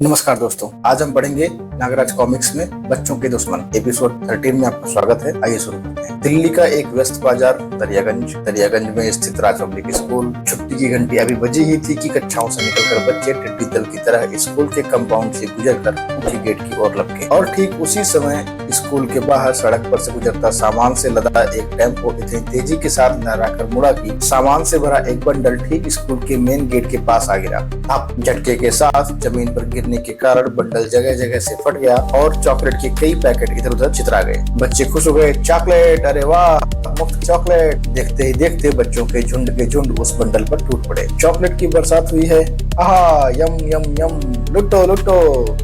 नमस्कार दोस्तों, आज हम पढ़ेंगे नागराज कॉमिक्स में बच्चों के दुश्मन एपिसोड 13 में आपका स्वागत है। आइए शुरू करते हैं। दिल्ली का एक व्यस्त बाजार दरियागंज में स्थित राज पब्लिक स्कूल। छुट्टी की घंटी अभी बजी ही थी कि कक्षाओं से निकलकर बच्चे टिड्डी दल की तरह स्कूल के कंपाउंड से गुजरकर मुख्य गेट की ओर लपके और ठीक उसी समय स्कूल के बाहर सड़क पर से गुजरता सामान से लदा एक टेम्पो इतनी तेजी के साथ लहराकर मुड़ा कि सामान से भरा एक बंडल ठीक स्कूल के मेन गेट के पास आ गिरा। अब झटके के साथ जमीन पर गिरने के कारण बंडल जगह जगह से फट गया और चॉकलेट के कई पैकेट इधर उधर चितरा गए। बच्चे खुश हो गए। चॉकलेट, अरे वाह, मुफ्त चॉकलेट। देखते ही देखते बच्चों के झुंड उस बंडल पर टूट पड़े। चॉकलेट की बरसात हुई है। आहा, यम यम यम, लुटो लुटो।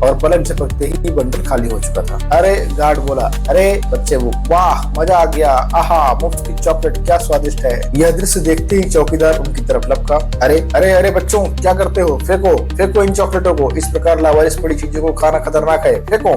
और पलक झपकते ही बंडल खाली हो चुका था। अरे, गार्ड बोला। अरे बच्चे वो, वाह, मजा आ गया। आहा, मुफ्त की चॉकलेट क्या स्वादिष्ट है। यह दृश्य देखते ही चौकीदार उनकी तरफ लपका। अरे अरे अरे बच्चों, क्या करते हो? फेंको फेंको इन चॉकलेटों को। इस प्रकार लावारिस पड़ी चीजों को खाना खतरनाक है। फेंको।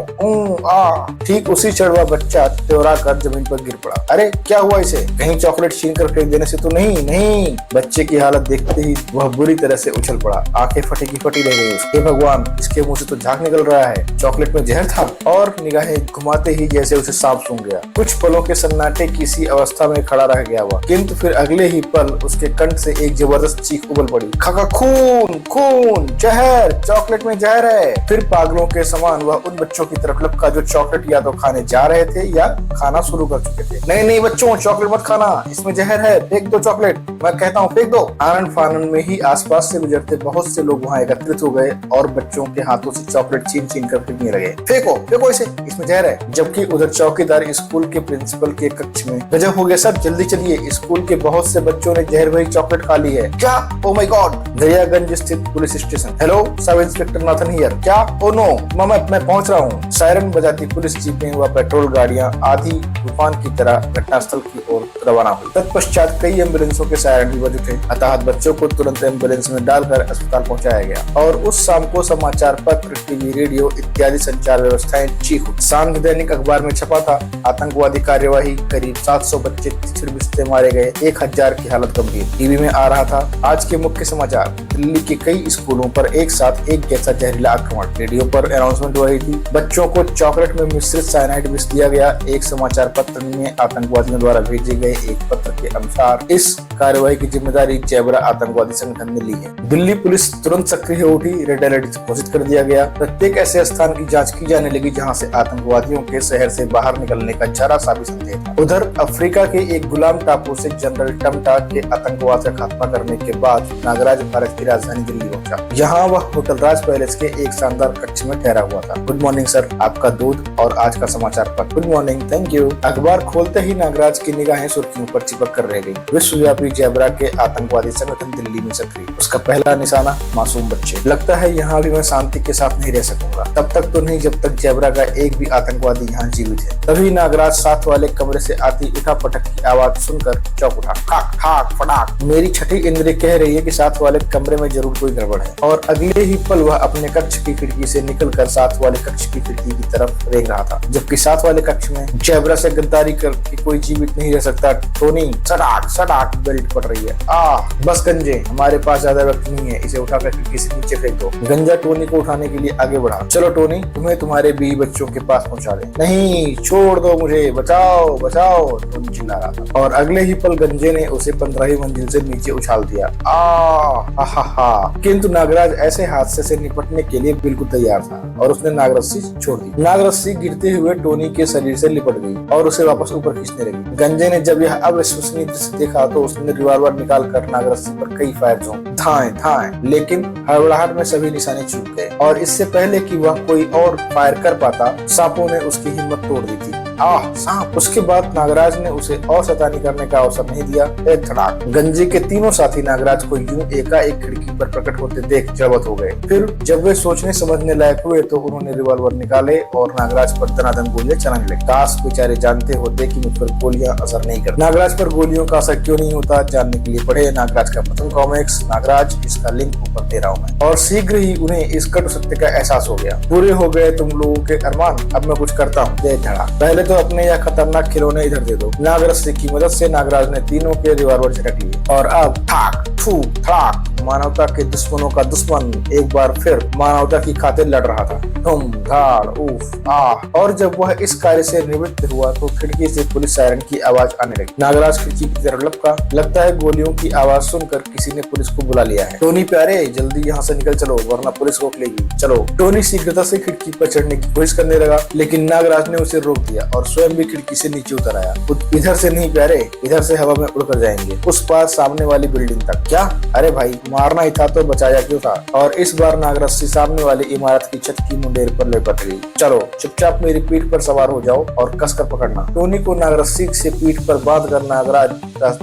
ठीक उसी क्षण वह बच्चा त्योरा कर जमीन पर गिर पड़ा। अरे क्या हुआ इसे? कहीं चॉकलेट छीन कर फेंक देने से तो नहीं। बच्चे की हालत देखते ही वह बुरी तरह से उछल पड़ा। आंखें फटी की फटी रह गई। हे भगवान, इसके मुंह से तो झाग निकल रहा है। चॉकलेट में जहर था। और निगाहें घुमाते ही जैसे उसे सांप सूंघ गया। कुछ पलों के सन्नाटे की सी अवस्था में खड़ा रह गया हुआ, किंतु फिर अगले ही पल उसके कंठ से एक जबरदस्त चीख उबल पड़ी। खका, खून खून, जहर, चॉकलेट में जहर है। फिर पागलों के समान वह उन बच्चों की तरफ लपका जो चॉकलेट या तो खाने जा रहे थे या खाना शुरू कर चुके थे। नहीं बच्चों, चॉकलेट मत खाना, इसमें जहर है। फेंक दो चॉकलेट, मैं कहता हूँ फेंक दो। आनंद फानन में ही आसपास से गुजरते बहुत से लोग वहाँ एकत्रित हो गए और बच्चों के हाथों से चॉकलेट छीन कर फेंकने लगे। फेंको फेंको इसे, इसमें जहर है। जबकि उधर चौकीदार स्कूल के प्रिंसिपल के कक्ष में, गजब हो गया सर, जल्दी चलिए, स्कूल के बहुत से बच्चों ने जहर भरी चॉकलेट खा ली है। क्या? Oh my God. दरियागंज स्थित police station. Hello, sub inspector Nathan here. क्या? ओ नो, मैं पहुंच रहा हूँ। सायरन बजाती पुलिस जीपें व पेट्रोल गाड़ियां आधी तूफान की तरह घटनास्थल की ओर रवाना हुई। तत्पश्चात कई एम्बुलेंसों के सायरन भी बज उठे। हताहत बच्चों को तुरंत एम्बुलेंस में डालकर अस्पताल पहुंचाया गया और उस शाम को समाचार पत्र, टीवी, रेडियो इत्यादि संचार व्यवस्थाएं चीख उठी। सांघ दैनिक अखबार में छपा था, आतंकवादी कार्यवाही, करीब 700 बच्चे छिड़बिछते मारे गए, 1000 की हालत गंभीर। टीवी में आ रहा था आज के मुख्य समाचार, दिल्ली के कई स्कूलों पर एक साथ एक जैसा जहरीला आक्रमण। रेडियो पर अनाउंसमेंट हो रही थी, बच्चों को चॉकलेट में मिश्रित साइनाइड विष दिया गया। एक समाचार पत्र में आतंकवादियों द्वारा भेजे गए एक पत्र के अनुसार इस कार्रवाई की जिम्मेदारी जैबरा आतंकवादी संगठन ने ली है। दिल्ली पुलिस तुरंत सक्रिय हो उठी। रेड अलर्ट घोषित कर दिया गया। प्रत्येक ऐसे स्थान की जांच की जाने लगी जहां से आतंकवादियों के शहर से बाहर निकलने का जरा सा भी संदेह था। उधर अफ्रीका के एक गुलाम टापू से जनरल टमटा के आतंकवाद का खात्मा करने के बाद नागराज भारत की राजधानी दिल्ली पहुंचा। यहाँ वह होटल राज पैलेस के एक शानदार कक्ष में ठहरा हुआ था। गुड मॉर्निंग सर, आपका दूध और आज का समाचार पत्र। Good morning, thank you. अखबार खोलते ही नागराज की निगाहें सुर्खियों पर चिपक कर रह गई। विश्वव्यापी जैबरा के आतंकवादी संगठन दिल्ली में सक्रिय। उसका पहला निशाना मासूम बच्चे। लगता है यहाँ भी मैं शांति के साथ नहीं रह सकूंगा। तब तक तो नहीं जब तक जैबरा का एक भी आतंकवादी यहाँ जीवित है। तभी नागराज साथ वाले कमरे से आती उठा पटक की आवाज सुनकर चौंक उठा। ठाक ठाक फटाक। मेरी छठी इंद्रिय कह रही है कि साथ वाले कमरे में जरूर कोई गड़बड़ है। और अगले ही पल वह अपने कक्ष की खिड़की से निकलकर साथ वाले कक्ष की खिड़की की तरफ रेंग रहा था, जबकि साथ वाले कक्ष में जैबरा से गद्दारी करके कोई जीवित नहीं रह सकता। टोनी, सटाक सटाक बेल्ट पड़ रही है। बस गंजे, हमारे पास ज्यादा वक्त नहीं है, इसे उठाकर खिड़की से नीचे फेंक दो। गंजा टोनी को उठाने के लिए आगे बढ़ा। चलो टोनी, तुम्हें तुम्हारे बीवी बच्चों के पास पहुंचा दे। नहीं, छोड़ दो मुझे, बचाओ बचाओ, टोनी चिल्ला रहा था। और अगले ही पल गंजे ने उसे 15वीं मंजिल से नीचे उछाल दिया। किंतु नागराज ऐसे हादसे से निपटने के लिए बिल्कुल तैयार था और उसने नागरस्सी छोड़ दी। नागरस्सी गिरते हुए टोनी के शरीर से लिपट गई और उसे वापस ऊपर खींचने लगी। गंजे ने जब यह अविश्वसनीय दृश्य देखा तो उसने रिवॉल्वर निकालकर नागरस्सी पर कई फायर झोंक। धाएं, लेकिन हड़बड़ाहट में सभी निशाने चूक गए और इससे पहले कि वह कोई और फायर कर पाता, सांपों ने उसकी हिम्मत तोड़ दी थी। सांप। उसके बाद नागराज ने उसे और शैतानी करने का अवसर नहीं दिया। एक धड़ाक। गंजे के तीनों साथी नागराज को यूं एकाएक खिड़की पर प्रकट होते देख जबत हो गए। फिर जब वे सोचने समझने लायक हुए तो उन्होंने रिवॉल्वर निकाले और नागराज पर दनादन गोलियां चलाने लगे। काश बेचारे जानते होते कि मुझ पर गोलियां असर नहीं करती। नागराज पर गोलियों का असर क्यों नहीं होता, जानने के लिए पढ़े नागराज का प्रथम कॉमिक्स नागराज। इसका लिंक ऊपर दे रहा हूँ मैं। और शीघ्र ही उन्हें इस कटु सत्य का एहसास हो गया। पूरे हो गए तुम लोगों के अरमान, अब मैं कुछ करता हूँ। दे धड़ा। पहले तो अपने यह खतरनाक खिलौने इधर दे दो। नागरस्सी की मदद से नागराज ने तीनों के रिवॉल्वर झटक लिए और अब ठाक ठू ठाक मानवता के दुश्मनों का दुश्मन एक बार फिर मानवता की खातिर लड़ रहा था। धूम धाड़ उफ आह। और जब वह इस कार्य से निवृत्त हुआ तो खिड़की से पुलिस सायरन की आवाज आने लगी। नागराज खिड़की की तरफ लपका। लगता है गोलियों की आवाज सुनकर किसी ने पुलिस को बुला लिया है। टोनी प्यारे, जल्दी यहाँ से निकल चलो वरना पुलिस रोक लेगी। चलो। टोनी शीघ्रता से खिड़की पर चढ़ने की कोशिश करने लगा, लेकिन नागराज ने उसे रोक दिया और स्वयं भी खिड़की से नीचे उतर आया। इधर से नहीं प्यारे, इधर से हवा में उड़कर जाएंगे, उस पार सामने वाली बिल्डिंग तक। क्या? अरे भाई, मारना ही था तो बचाया क्यों था? और इस बार नागरस्सी सामने वाली इमारत की छत की मुंडेर पर लिपट गई। चलो चुपचाप मेरी पीठ पर सवार हो जाओ और कसकर पकड़ना। टोनी को नागरस्सी से पीठ पर बांध कर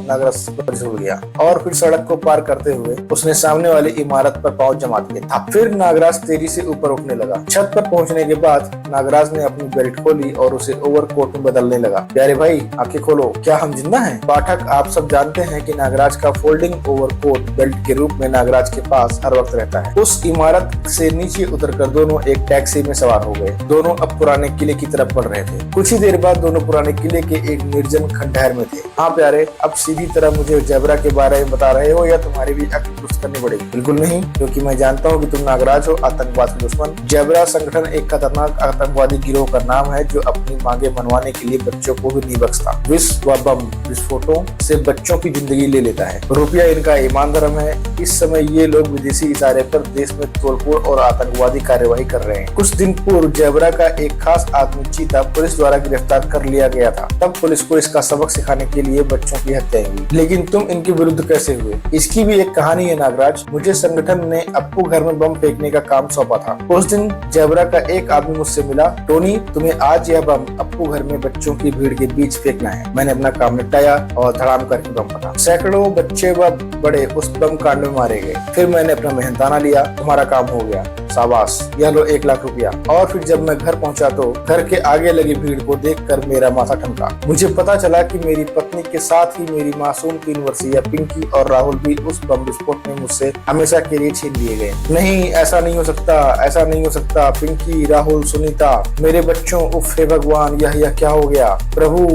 नागरस्सी पर झूल गया और फिर सड़क को पार करते हुए उसने सामने वाली इमारत पर पांव जमा दिए था। फिर नागराज तेजी से ऊपर उठने लगा। छत पर पहुंचने के बाद नागराज ने अपनी बेल्ट खोली और उसे ओवरकोट में बदलने लगा। प्यारे भाई, आंखें खोलो, क्या हम जिंदा हैं? पाठक, आप सब जानते हैं कि नागराज का फोल्डिंग ओवरकोट बेल्ट के रूप में नागराज के पास हर वक्त रहता है। उस इमारत से नीचे उतरकर दोनों एक टैक्सी में सवार हो गए। दोनों अब पुराने किले की तरफ बढ़ रहे थे। कुछ ही देर बाद दोनों पुराने किले के एक निर्जन खंडहर में थे। हाँ प्यारे, अब सीधी तरह मुझे जेब्रा के बारे में बता रहे हो या तुम्हारी भी अक्ल दुरुस्त करनी पड़ेगी? बिल्कुल नहीं, क्योंकि मैं जानता हूँ कि तुम नागराज हो, आतंकवाद के दुश्मन। जेब्रा संगठन एक खतरनाक आतंकवादी गिरोह का नाम है जो अपनी मांगे मनवाने के लिए बच्चों को भी नहीं बख्शता। विश्व व बम विस्फोटों से बच्चों की जिंदगी ले लेता है। रुपया इनका ईमान धर्म है। इस समय ये लोग विदेशी इशारे पर देश में तोड़फोड़ और आतंकवादी कार्यवाही कर रहे हैं। कुछ दिन पूर्व जेब्रा का एक खास आदमी चीता पुलिस द्वारा गिरफ्तार कर लिया गया था। तब पुलिस को इसका सबक सिखाने के लिए बच्चों की हत्या हुई। लेकिन तुम इनके विरुद्ध कैसे हुए? इसकी भी एक कहानी है नागराज। मुझे संगठन ने अप्पू घर में बम फेंकने का काम सौंपा था। उस दिन जेब्रा का एक आदमी मुझसे मिला। टोनी, तुम्हें आज यह बम अप्पू घर में बच्चों की भीड़ के बीच फेंकना है। मैंने अपना काम निपटाया और धड़ाम करके बम फटा। सैकड़ों बच्चे व बड़े उस बम कांड में मारे गए। फिर मैंने अपना मेहनताना लिया। तुम्हारा काम हो गया, शाबाश, यह लो 1 लाख रुपया। और फिर जब मैं घर पहुंचा तो घर के आगे लगी भीड़ को देखकर मेरा माथा ठनका। मुझे पता चला कि मेरी पत्नी के साथ ही मेरी मासूम 3 वर्षीय पिंकी और राहुल भी उस बम विस्फोट में मुझसे हमेशा के लिए छीन लिए गए। नहीं, ऐसा नहीं हो सकता, ऐसा नहीं हो सकता। पिंकी, राहुल, सुनीता, मेरे बच्चों, उफ हे भगवान, यह क्या हो गया? प्रभु,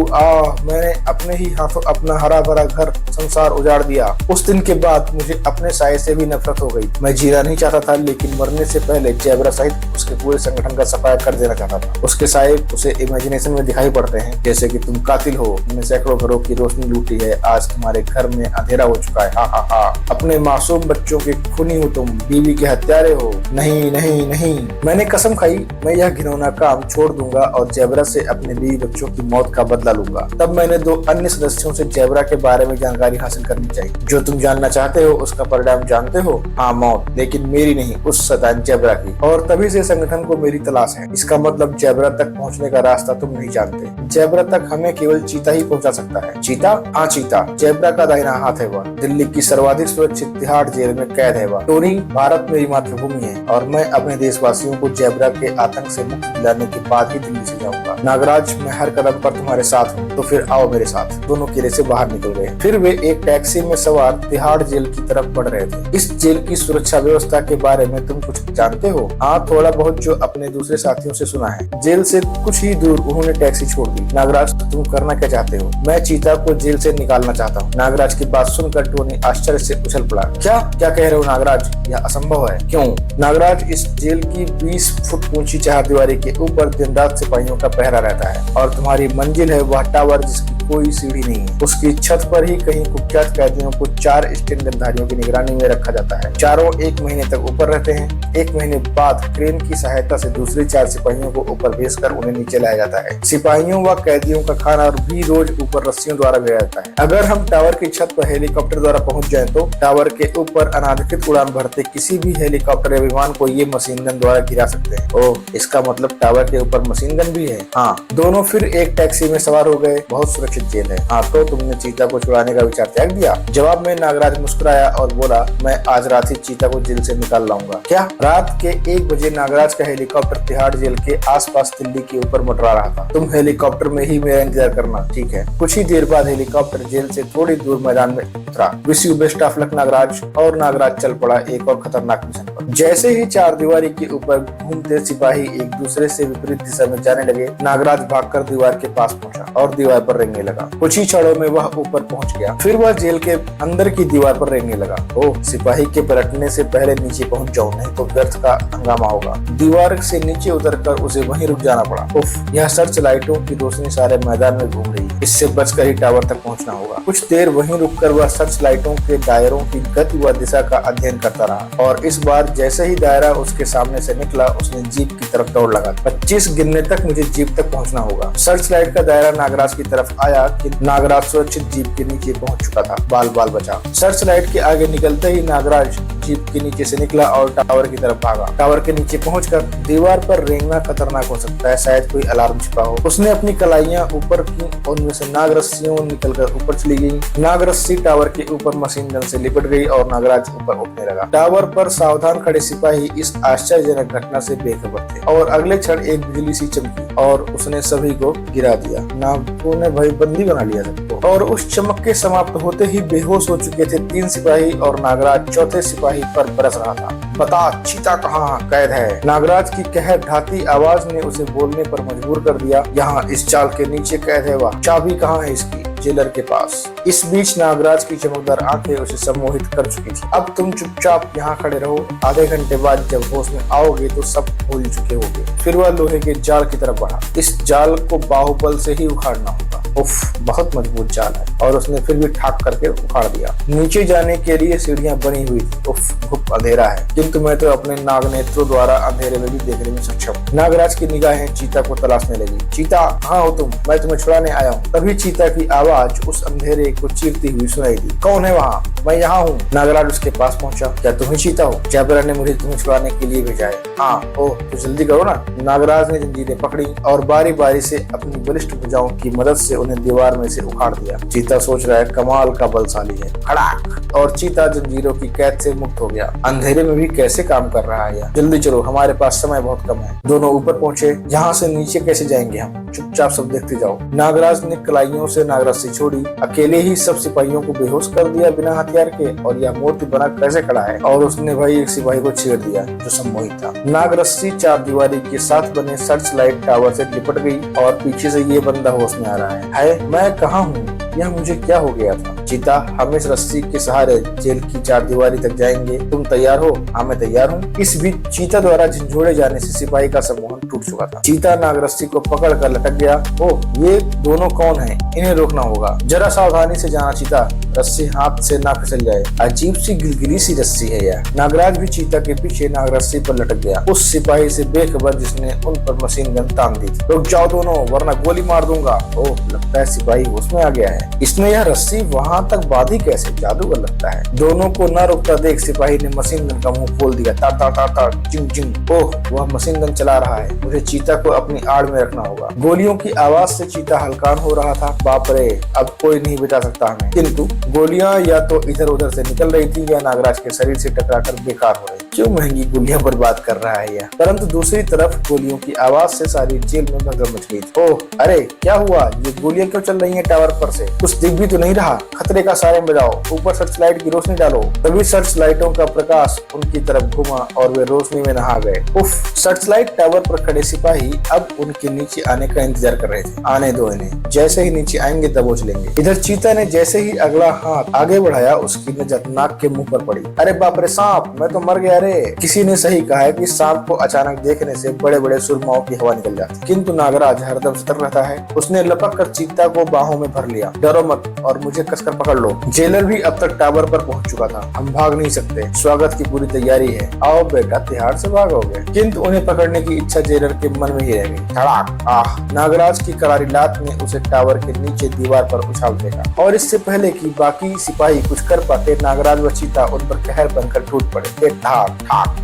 मैंने अपने ही हाथों अपना हरा भरा घर संसार उजाड़ दिया। उस दिन के बाद मुझे अपने साये से भी नफरत हो गई। मैं जीना नहीं चाहता था, लेकिन मरने से पहले जेब्रा सहित उसके पूरे संगठन का सफाया कर देना चाहता था। उसके साये उसे इमेजिनेशन में दिखाई पड़ते हैं, जैसे कि तुम कातिल हो, तुमने सैकड़ों घरों की रोशनी लूटी है, आज तुम्हारे घर में अंधेरा हो चुका है। हा हा हा। अपने मासूम बच्चों के खूनी हो तुम, बीवी के हत्यारे हो। नहीं नहीं नहीं, मैंने कसम खाई, मैं यह घिनौना काम छोड़ दूंगा और जेब्रा से अपने बीवी बच्चों की मौत का बदला लूंगा। तब मैंने 2 अन्य सदस्यों से जेब्रा के बारे में जानकारी हासिल करनी चाहिए। जो तुम जानना चाहते हो उसका परिणाम जानते हो? हाँ, मौत, लेकिन मेरी नहीं, उस शैतान जेब्रा की। और तभी से संगठन को मेरी तलाश है। इसका मतलब जेब्रा तक पहुंचने का रास्ता तुम नहीं जानते। जेब्रा तक हमें केवल चीता ही पहुंचा सकता है। चीता? हाँ, चीता जेब्रा का दाहिना हाथ है। वह दिल्ली की सर्वाधिक सुरक्षित तिहाड़ जेल में कैद है। वह टोनी, भारत मेरी मातृभूमि है और मैं अपने देशवासियों को जेब्रा के आतंक से मुक्ति दिलाने के बाद ही दिल्ली से जाऊंगा। नागराज, मैं हर कदम पर तुम्हारे साथ हूँ, तो फिर आओ मेरे साथ। दोनों किले से बाहर निकल गए। फिर वे एक टैक्सी में सवार तिहाड़ जेल की तरफ बढ़ रहे थे। इस जेल की सुरक्षा व्यवस्था के बारे में तुम कुछ जानते हो? हाँ, थोड़ा बहुत जो अपने दूसरे साथियों से सुना है। जेल से कुछ ही दूर उन्होंने टैक्सी छोड़ दी। नागराज, तुम करना क्या चाहते हो? मैं चीता को जेल से निकालना चाहता हूँ। नागराज की बात सुनकर टोनी आश्चर्य से उछल पड़ा। क्या क्या कह रहे हो नागराज? यह असंभव है। क्यों? नागराज, इस जेल की 20 फुट ऊंची चारदीवारी के ऊपर दिन रात सिपाहियों का पहरा रहता है और तुम्हारी मंजिल है वह टावर जिसकी कोई सीढ़ी नहीं है। उसकी छत पर ही कहीं कुख्यात कैदियों को 4 स्टेन गनधारियों की निगरानी में रखा जाता है। चारों 1 महीने तक ऊपर रहते हैं। 1 महीने बाद क्रेन की सहायता से दूसरे 4 सिपाहियों को ऊपर भेजकर उन्हें नीचे लाया जाता है। सिपाहियों व कैदियों का खाना भी रोज ऊपर रस्सियों द्वारा भेजा जाता है। अगर हम टावर की छत पर हेलीकॉप्टर द्वारा पहुंच जाएं तो टावर के ऊपर अनाधिकृत उड़ान भरते किसी भी हेलीकॉप्टर या विमान को ये मशीन गन द्वारा गिरा सकते हैं। ओह, इसका मतलब टावर के ऊपर मशीन गन भी है। हाँ, दोनों फिर एक टैक्सी में सवार हो गए। बहुत सुरक्षित जेल है। हाँ, तो तुमने चीता को छुड़ाने का विचार त्याग दिया? जवाब में नागराज मुस्कुराया और बोला, मैं आज रात ही चीता को जेल से निकाल लाऊंगा। क्या? रात के 1 बजे नागराज का हेलीकॉप्टर तिहाड़ जेल के आसपास दिल्ली के ऊपर मंडरा रहा था। तुम हेलीकॉप्टर में ही मेरा इंतजार करना, ठीक है? कुछ ही देर बाद हेलीकॉप्टर जेल से थोड़ी दूर मैदान में उतरा। Wish you best of luck Nagraj. और नागराज चल पड़ा एक और खतरनाक मिशन पर। जैसे ही चारदीवारी के ऊपर घूमते सिपाही एक दूसरे से विपरीत दिशा में जाने लगे, नागराज भागकर दीवार के पास पहुंचा और दीवार पर रेंगने लगा। कुछ ही क्षणों में वह ऊपर पहुंच गया। फिर वह जेल के अंदर की दीवार पर रेंगने लगा। ओह, सिपाही के पलटने से पहले नीचे पहुंच जाओ, नहीं तो व्यर्थ का हंगामा होगा। दीवार से नीचे उतरकर उसे वहीं रुक जाना पड़ा। उफ, यह सर्च लाइटों की रोशनी सारे मैदान में घूम रही है, इससे बचकर ही टावर तक पहुंचना होगा। कुछ देर वहीं रुककर वह सर्च लाइटों के दायरों की गति व दिशा का अध्ययन करता रहा और इस बार जैसे ही दायरा उसके सामने से निकला, उसने जीप की तरफ दौड़ लगा। 25 गिनने तक मुझे जीप तक पहुंचना होगा। सर्च लाइट का दायरा नागराज की तरफ आया कि नागराज सुरक्षित जीप के नीचे पहुंच चुका था। बाल बाल बचा। सर्च लाइट के आगे निकलते ही नागराज जीप के नीचे से निकला और टावर की तरफ भागा। टावर के नीचे पहुंचकर दीवार पर रेंगना खतरनाक हो सकता है, शायद कोई अलार्म छिपा हो। उसने अपनी कलाइयां ऊपर की, उनमें से नाग रस्सियों निकलकर ऊपर चली गई। नाग रस्सी टावर के ऊपर मशीन गन से लिपट गई और नागराज ऊपर उठने लगा। टावर पर सावधान खड़े सिपाही इस आश्चर्यजनक घटना से बेखबर थे और अगले क्षण एक बिजली सी चमकी और उसने सभी को गिरा दिया। नागों ने भयबंदी बना लिया सबको और उस चमक के समाप्त होते ही बेहोश हो चुके थे 3 सिपाही और नागराज चौथे सिपाही पर बरस रहा था। बता, चीता कहाँ कैद है? नागराज की कहर ढाती आवाज ने उसे बोलने पर मजबूर कर दिया। यहाँ इस चाल के नीचे कैद है वह। चाबी कहाँ है इसकी? जेलर के पास। इस बीच नागराज की चमकदार आंखें उसे सम्मोहित कर चुकी थी। अब तुम चुपचाप यहाँ खड़े रहो, आधे घंटे बाद जब होश में आओगे तो सब भूल चुके होगे। फिर वह लोहे के जाल की तरफ बढ़ा। इस जाल को बाहुबल से ही उखाड़ना होगा। उफ, बहुत मजबूत जाल है और उसने फिर भी ठाक करके उखाड़ दिया। नीचे जाने के लिए सीढ़ियां बनी हुई थी। उफ, घुप अंधेरा है, किंतु मैं तो अपने नाग नेत्रों द्वारा अंधेरे में भी देखने में सक्षम। नागराज की निगाहें चीता को तलाशने लगी। चीता, कहाँ हो तुम? मैं तुम्हें छुड़ाने आया हूँ। तभी चीता की आवाज उस अंधेरे को चीरती हुई सुनाई दी। कौन है वहाँ? मैं यहाँ हूँ। नागराज उसके पास पहुंचा। क्या तुम ही चीता हो? जयबरा ने मुझे तुम्हें छुड़ाने के लिए भेजा है। हाँ, ओह, तो जल्दी करो ना। नागराज ने जंजीरें पकड़ी और बारी बारी से अपनी बलिष्ठ भुजाओं की मदद से उन्हें दीवार में से उखाड़ दिया। चीता सोच रहा है कमाल का बलशाली है। खड़ाक, और चीता जंजीरों की कैद से मुक्त हो गया। अंधेरे में भी कैसे काम कर रहा है यह। जल्दी चलो, हमारे पास समय बहुत कम है। दोनों ऊपर पहुंचे। यहाँ से नीचे कैसे जाएंगे हम? चुपचाप सब देखते जाओ। नागराज ने कलाइयों से नागरस्सी छोड़ी, अकेले ही सब सिपाहियों को बेहोश कर दिया बिना हथियार के। और यह मूर्ति बना कैसे खड़ा है? और उसने भाई एक सिपाही को छेड़ दिया जो सम्मोहित था। नागरस्सी चार दीवारी के साथ बने सर्च लाइट टावर से लिपट गई और पीछे से ये बंदा होश में आ रहा है। मैं कहाँ हूँ? यह मुझे क्या हो गया था? चीता, हम इस रस्सी के सहारे जेल की चार दीवारी तक जाएंगे। तुम तैयार हो? हाँ, मैं तैयार हूँ। इस बीच चीता द्वारा झंझोड़े जाने से सिपाही का सम्मोहन टूट चुका था। चीता नागरस्सी को पकड़ कर लटक गया। ओह, ये दोनों कौन हैं? इन्हें रोकना होगा। जरा सावधानी से जाना चीता, रस्सी हाथ से ना फिसल जाए। अजीब सी गिलगिली सी रस्सी है यह। नागराज भी चीता के पीछे नागरस्सी पर लटक गया, उस सिपाही से बेखबर जिसने उन पर मशीन गन तान दी थी। रुक जाओ दोनों, वरना गोली मार दूंगा। ओह, लगता है सिपाही उसमें आ गया है। इसने यह रस्सी वहां तक बांधी कैसे? जादूगर लगता है। दोनों को न रुकता देख सिपाही ने मशीन गन का मुंह खोल दिया। तार तार तार तार, जिंग जिंग। ओह, वह मशीन गन चला रहा है। मुझे चीता को अपनी आड़ में रखना होगा। गोलियों की आवाज से चीता हलकान हो रहा था। बाप रे, अब कोई नहीं बचा सकता हमें। किंतु गोलियां या तो इधर उधर से निकल रही थी या नागराज के शरीर से टकराकर बेकार हो रही। क्यों महंगी गोलियां बर्बाद कर रहा है यह। परंतु दूसरी तरफ गोलियों की आवाज से सारी जेल में भगदड़ मच गई। ओह, अरे क्या हुआ? ये गोलियां क्यों चल रही हैं टावर पर से? कुछ दिख भी तो नहीं रहा। खतरे का सायरन बजाओ, ऊपर सर्च लाइट की रोशनी डालो। तभी सर्च लाइटों का प्रकाश उनकी तरफ घुमा और वे रोशनी में नहा गए। उफ, सर्च लाइट टावर पर खड़े सिपाही अब उनके नीचे आने का इंतजार कर रहे थे। आने दो इन्हें, जैसे ही नीचे आएंगे तब वो चलेंगे। इधर चीता ने जैसे ही अगला हाथ आगे बढ़ाया, उसकी नजर नाक के मुंह पर पड़ी। अरे बाप रे, सांप! मैं तो मर गया रे। किसी ने सही कहा है कि सांप को अचानक देखने से बड़े बड़े सुरमाओं की हवा निकल जाती, किंतु नागराज हरदम सतर्क रहता है। उसने लपक कर चीता को बाहों में भर लिया। डरो मत और मुझे कसकर पकड़ लो। जेलर भी अब तक टावर पर पहुंच चुका था। हम भाग नहीं सकते, स्वागत की पूरी तैयारी है। आओ बेटा, तिहाड़ से भागोगे। किंतु उन्हें पकड़ने की इच्छा जेलर के मन में ही रह गई। धड़ाक! आह! नागराज की करारी लात ने उसे टावर के नीचे दीवार पर उछाल फेंका और इससे पहले कि बाकी सिपाही कुछ कर पाते, नागराज व चीता उन पर कहर बनकर टूट पड़े।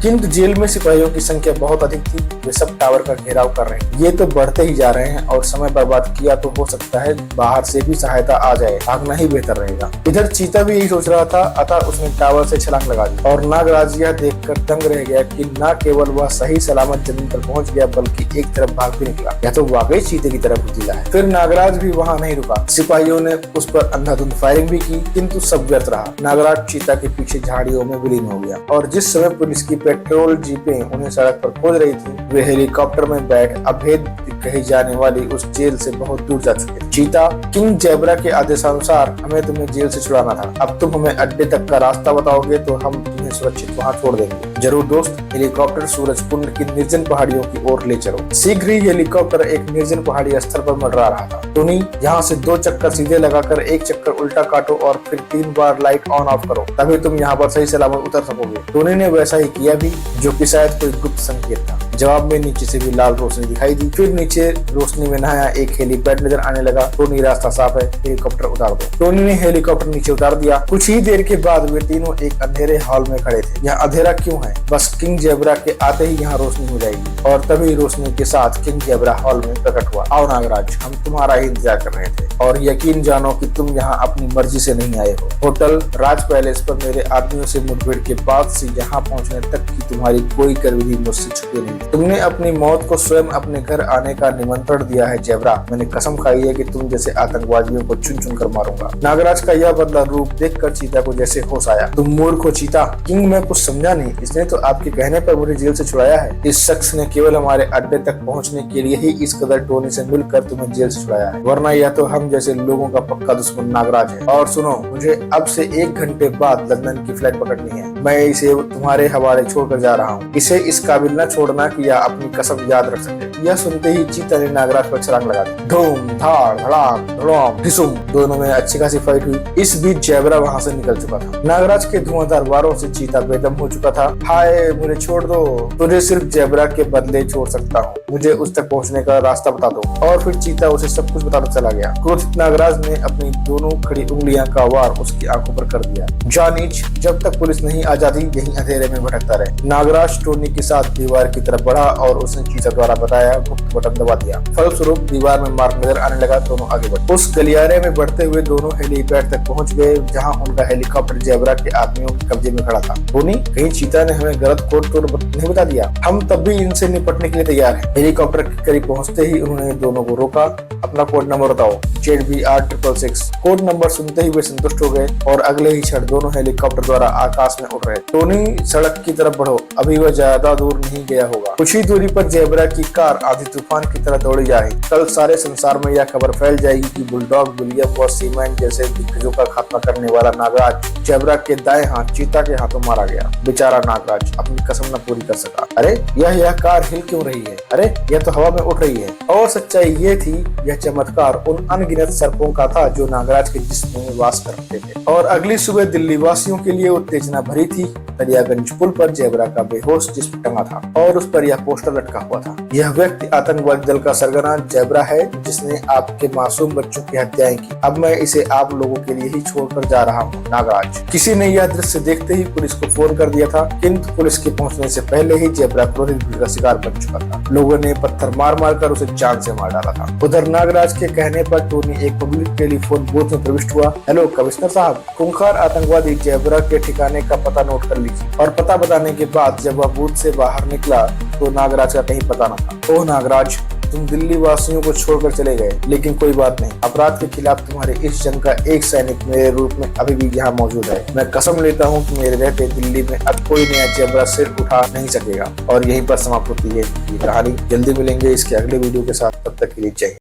किंतु जेल में सिपाहियों की संख्या बहुत अधिक थी। वे सब टावर का घेराव कर रहे हैं। ये तो बढ़ते ही जा रहे हैं और समय बर्बाद किया तो हो सकता है बाहर से भी सहायता आ जाए। भागना ही बेहतर रहेगा। इधर चीता भी यही सोच रहा था, अतः उसने टावर से छलांग लगा दी और नागराज यह देखकर दंग रह गया कि न केवल वह सही सलामत जमीन पर पहुंच गया बल्कि एक तरफ भाग भी निकला। यह तो वाकई चीते की तरफ उतीला है। फिर नागराज भी वहां नहीं रुका। सिपाहियों ने उस पर अंधाधुंध फायरिंग भी की, किंतु सब व्यर्थ रहा। नागराज चीता के पीछे झाड़ियों में विलीन हो गया और जिस समय पुलिस की पेट्रोल जीपें उन्हें सड़क पर खोज रही थी, वे हेलीकॉप्टर में बैठ अभेद कही जाने वाली उस जेल से बहुत दूर जा चुके थे। चीता किंग जेब्रा के आदेशानुसार हमें तुम्हें जेल से छुड़ाना था। अब तुम हमें अड्डे तक का रास्ता बताओगे तो हम तुम्हें सुरक्षित वहाँ छोड़ देंगे। जरूर दोस्त, हेलीकॉप्टर सूरज कुंड की निर्जन पहाड़ियों की ओर ले चलो। शीघ्र ही हेलीकॉप्टर एक निर्जन पहाड़ी स्थल पर मंडरा रहा था। टोनी, यहाँ से 2 चक्कर सीधे लगाकर 1 चक्कर उल्टा काटो और फिर 3 बार लाइट ऑन ऑफ करो, तभी तुम यहाँ पर सही सलामत उतर सकोगे। टोनी ने वैसा ही किया भी, जो कि शायद कोई गुप्त संकेत था। जवाब में नीचे से भी लाल रोशनी दिखाई दी। फिर नीचे रोशनी में नया एक हेलीपैड नजर आने लगा। टोनी, रास्ता साफ है, हेलीकॉप्टर उतार दो। टोनी ने हेलीकॉप्टर नीचे उतार दिया। कुछ ही देर के बाद वे तीनों एक अंधेरे हॉल में खड़े थे। यहाँ अंधेरा क्यों है? बस किंग जेब्रा के आते ही यहाँ रोशनी हो जाएगी। और तभी रोशनी के साथ किंग जेब्रा हॉल में प्रकट हुआ। आओ नागराज, हम तुम्हारा ही इंतजार कर रहे थे और यकीन जानो कि तुम यहाँ अपनी मर्जी से नहीं आए हो। होटल राज पैलेस पर मेरे आदमियों से मुठभेड़ के बाद से यहाँ पहुँचने तक की तुम्हारी कोई गतिविधि मुझसे छुपी नहीं। तुमने अपनी मौत को स्वयं अपने घर आने का निमंत्रण दिया है जेब्रा। मैंने कसम खाई है कि तुम जैसे आतंकवादियों को चुन चुन कर मारूंगा। नागराज का यह बदला रूप देखकर चीता को जैसे होश आया। तुम मूर्ख हो चीता। किंग, मैं कुछ समझा नहीं। इसने तो आपके कहने पर मुझे जेल से छुड़ाया है। इस शख्स ने केवल हमारे अड्डे तक पहुँचने के लिए ही इस कदर टोनी से मिलकर तुम्हें जेल से छुड़ाया है, वरना यह तो हम जैसे लोगों का पक्का दुश्मन नागराज है। और सुनो, मुझे अब से 1 घंटे बाद लंदन की फ्लाइट पकड़नी है। मैं इसे तुम्हारे हवाले छोड़कर जा रहा हूँ। इसे इस काबिल न छोड़ना कि यह अपनी कसम याद रख सके। यह सुनते ही चीता ने नागराज पर छलांग लगा दी। धूम धाड़ धड़ाम धड़ाम ढिसुम, दोनों में अच्छी खासी फाइट हुई। इस बीच जेब्रा वहाँ से निकल चुका था। नागराज के धुआंधार वारों से चीता बेदम हो चुका था। हाय, मुझे छोड़ दो। तुझे सिर्फ जेब्रा के बदले छोड़ सकता हूँ। मुझे उस तक पहुँचने का रास्ता बता दो। और फिर चीता उसे सब कुछ बताता चला गया। क्रोधित नागराज ने अपनी दोनों खड़ी उंगलियां का वार उसकी आंखों पर कर दिया। जा नीच, जब तक पुलिस नहीं आ जाती यहीं अंधेरे में भटकता रहे। नागराज टोनी के साथ दीवार की तरफ बढ़ा और उसने चीता द्वारा बताया गुप्त बटन दबा दिया। फलस्वरूप दीवार में मार्ग नजर आने लगा। दोनों आगे बढ़े। उस गलियारे में बढ़ते हुए दोनों हेलीपैड तक पहुंच गए, जहां उनका हेलीकॉप्टर जेब्रा के आदमियों के कब्जे में खड़ा था। टोनी, कहीं चीता ने हमें गलत कोड तो नहीं बता दिया? हम तब भी इनसे निपटने के लिए तैयार हैं। हेलीकॉप्टर के करीब पहुंचते ही उन्होंने दोनों को रोका। अपना कोड नंबर बताओ। ZBR666। कोड नंबर सुनते ही वे संतुष्ट हो गए और अगले ही क्षण दोनों हेलीकॉप्टर द्वारा आकाश में उड़ रहे। टोनी, सड़क की तरफ बढ़ो, अभी वह ज्यादा दूर नहीं गया होगा। कुछ ही दूरी पर जेब्रा की कार आधी तूफान की तरह दौड़ी जा रही। कल सारे संसार में यह खबर फैल जाएगी कि बुलडॉग, विलियम और सीमैन जैसे दिग्गजों का खात्मा करने वाला नागराज जेब्रा के दाएं हाथ चीता के हाथों मारा गया। बेचारा नागराज अपनी कसम न पूरी कर सका। अरे यह कार हिल क्यों रही है? अरे यह तो हवा में उठ रही है। और सच्चाई ये थी, यह चमत्कार उन अनगिनत सर्पों का था जो नागराज के जिस्म में वास करते थे। और अगली सुबह दिल्ली वासियों के लिए उत्तेजना भरी थी। दरियागंज पुल पर जेब्रा का बेहोश जिस्म टंगा था और उस पर यह पोस्टर लटका हुआ था। यह व्यक्ति आतंकवादी दल का सरगना जेब्रा है, जिसने आपके मासूम बच्चों की हत्याएं की। अब मैं इसे आप लोगों के लिए ही छोड़कर जा रहा हूँ। नागराज। किसी ने यह दृश्य देखते ही पुलिस को फोन कर दिया था, किंतु पुलिस के पहुंचने से पहले ही जेब्रा क्रोधित भीड़ का शिकार बन चुका था। लोगों ने पत्थर मार मार कर उसे जान से मार डाला था। उधर नागराज के कहने पर टोनी एक पब्लिक टेलीफोन बूथ में प्रविष्ट हुआ। हेलो कमिश्नर साहब, खूंखार आतंकवादी जेब्रा के ठिकाने का पता नोट कर लीजिए। और पता बताने के बाद जब वह बूथ से बाहर निकला तो नागराज का कहीं पता न था। ओह नागराज, तुम दिल्ली वासियों को छोड़कर चले गए, लेकिन कोई बात नहीं। अपराध के खिलाफ तुम्हारे इस जंग का एक सैनिक मेरे रूप में अभी भी यहाँ मौजूद है। मैं कसम लेता हूँ कि मेरे रहते दिल्ली में अब कोई नया जेब्रा सिर उठा नहीं सकेगा। और यहीं पर समाप्त होती है ये कहानी। जल्दी मिलेंगे इसके अगले वीडियो के साथ, तब तक के लिए जय हिंद।